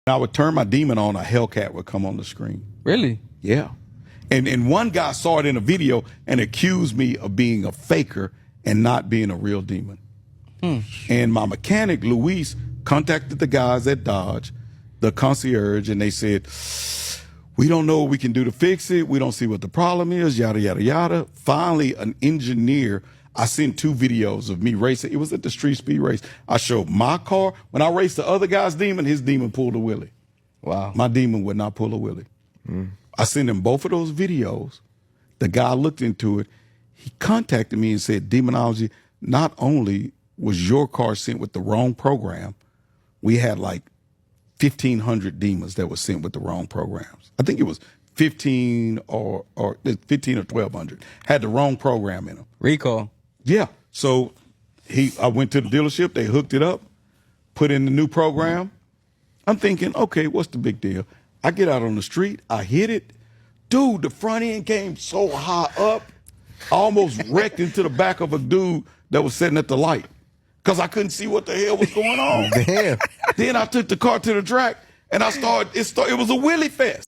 I would turn my demon on, a hellcat would come on the screen. Really? Yeah. And one guy saw it in a video and accused me of being a faker and not being a real demon. And my mechanic, Luis, contacted the guys at Dodge, the concierge, and they said, we don't know what we can do to fix it. We don't see what the problem is, yada, yada, yada. Finally, an engineer, I sent 2 videos of me racing. It was at the street speed race. I showed my car. When I raced the other guy's demon, his demon pulled a wheelie. Wow. My demon would not pull a wheelie. I sent him both of those videos. The guy looked into it. He contacted me and said, Demonology, not only was your car sent with the wrong program, we had like 1,500 demons that were sent with the wrong programs. I think it was 15 or 1,200 had the wrong program in them. Recall. Yeah. So I went to the dealership. They hooked it up, put in the new program. I'm thinking, okay, what's the big deal? I get out on the street. I hit it. Dude, the front end came so high up, I almost wrecked into the back of a dude that was sitting at the light because I couldn't see what the hell was going on. Damn. Then I took the car to the track and it was a wheelie fest.